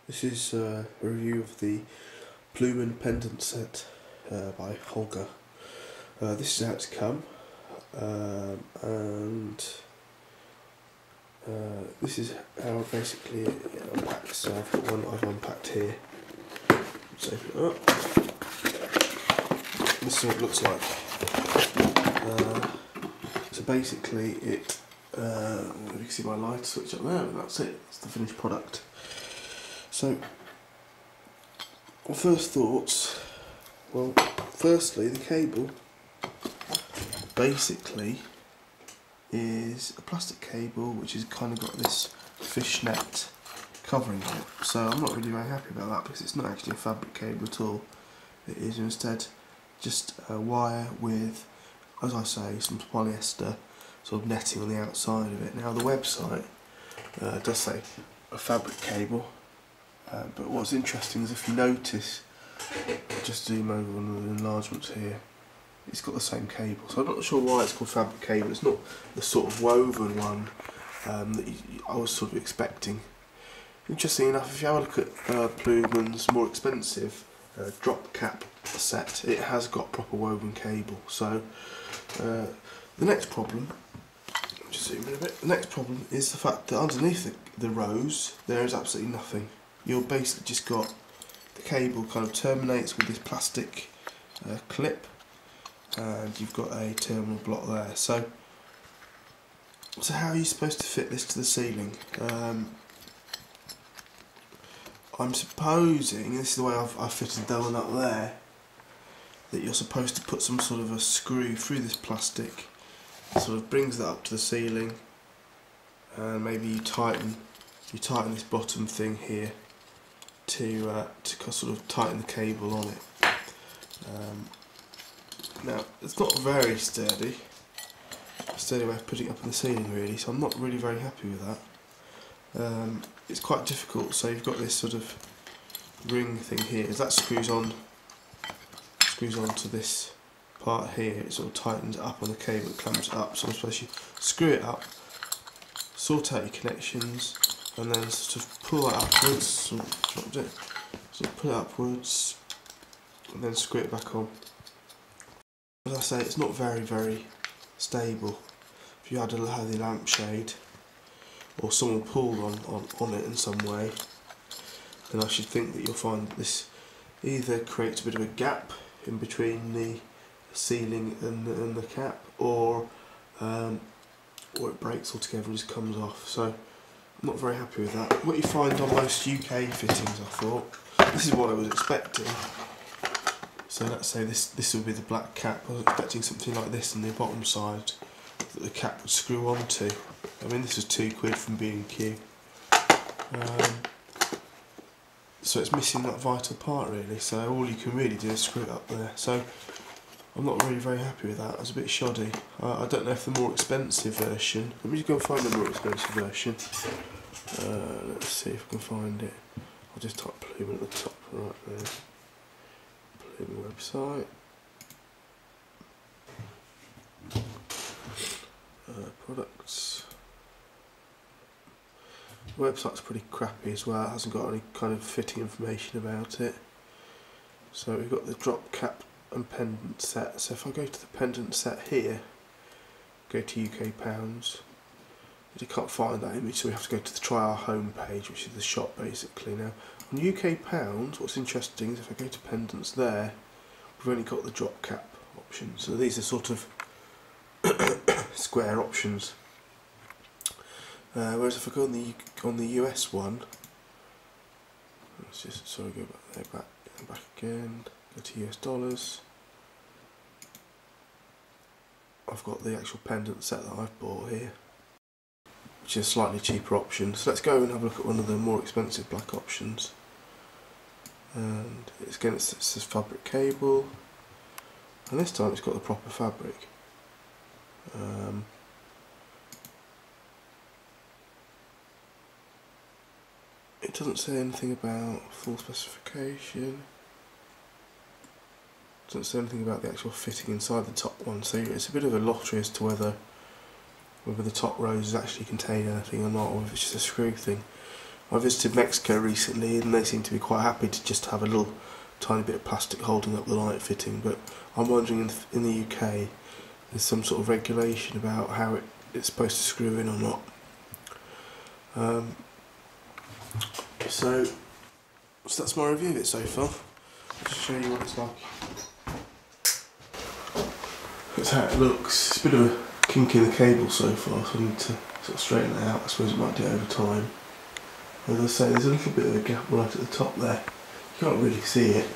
This is a review of the Plumen pendant set by Holger. This is how it's come, and this is how basically it unpacks. So I've got one that I've unpacked here. Let's open it up. This is what it looks like. So basically it, you can see my light switch up there, and that's it, that's the finished product. So, first thoughts, well, firstly the cable basically is a plastic cable which has kind of got this fishnet covering it, so I'm not really very happy about that because it's not actually a fabric cable at all. It is instead just a wire with, as I say, some polyester sort of netting on the outside of it. Now the website does say a fabric cable, but what's interesting is if you notice, I'll just zoom over one of the enlargements here, it's got the same cable. So I'm not sure why it's called fabric cable. It's not the sort of woven one that I was sort of expecting. Interesting enough, if you have a look at Plumen's more expensive drop cap set, it has got proper woven cable. So the next problem, just zoom in a bit, the next problem is the fact that underneath the rows there is absolutely nothing. You've basically just got the cable kind of terminates with this plastic clip, and you've got a terminal block there. So how are you supposed to fit this to the ceiling? I'm supposing, this is the way I've fitted that one up there, that you're supposed to put some sort of a screw through this plastic, it sort of brings that up to the ceiling, and maybe you tighten this bottom thing here to sort of tighten the cable on it. Now it's not very sturdy way of putting it up in the ceiling really, so I'm not really very happy with that. It's quite difficult. So you've got this sort of ring thing here, as that screws onto this part here, it sort of tightens it up on the cable, it clamps it up. So I'm supposed to screw it up, sort out your connections, and then sort of pull that upwards, sort of pull it upwards, and then screw it back on. As I say, it's not very stable. If you had a heavy lampshade, or someone pulled on it in some way, then I should think that you'll find that this either creates a bit of a gap in between the ceiling and the cap, or it breaks altogether and just comes off. So I'm not very happy with that. What you find on most UK fittings, I thought, this is what I was expecting. So let's say this would be the black cap. I was expecting something like this on the bottom side that the cap would screw onto. I mean, this was £2 from B&Q. So it's missing that vital part really, so all you can really do is screw it up there. So I'm not really very happy with that. It's a bit shoddy. I don't know if the more expensive version, let me just go and find the more expensive version. Let's see if I can find it. I'll just type Plumen at the top right there. Plumen website. Products. The website's pretty crappy as well, it hasn't got any kind of fitting information about it. So we've got the drop cap and pendant set. So if I go to the pendant set here, go to UK pounds, you can't find that image, so we have to go to the try our home page, which is the shop basically. Now on UK pounds, what's interesting is if I go to pendants there, we've only got the drop cap option. So these are sort of square options. Whereas if I go on the US one, let's just go back there, back again, go to US dollars. I've got the actual pendant set that I've bought here, which is a slightly cheaper option. So let's go and have a look at one of the more expensive black options. And it says fabric cable, and this time it's got the proper fabric. It doesn't say anything about full specification. It doesn't say anything about the actual fitting inside the top one, so it's a bit of a lottery as to whether the top roses actually contain anything or not, or if it's just a screw thing. I visited Mexico recently and they seem to be quite happy to just have a little tiny bit of plastic holding up the light fitting, but I'm wondering if in the UK there's some sort of regulation about how it's supposed to screw in or not. So that's my review of it so far. I'll just show you what it's like. That's how it looks. It's a bit of a kink in the cable so far, so I need to sort of straighten it out. I suppose it might do it over time. As I say, there's a little bit of a gap right at the top there. You can't really see it.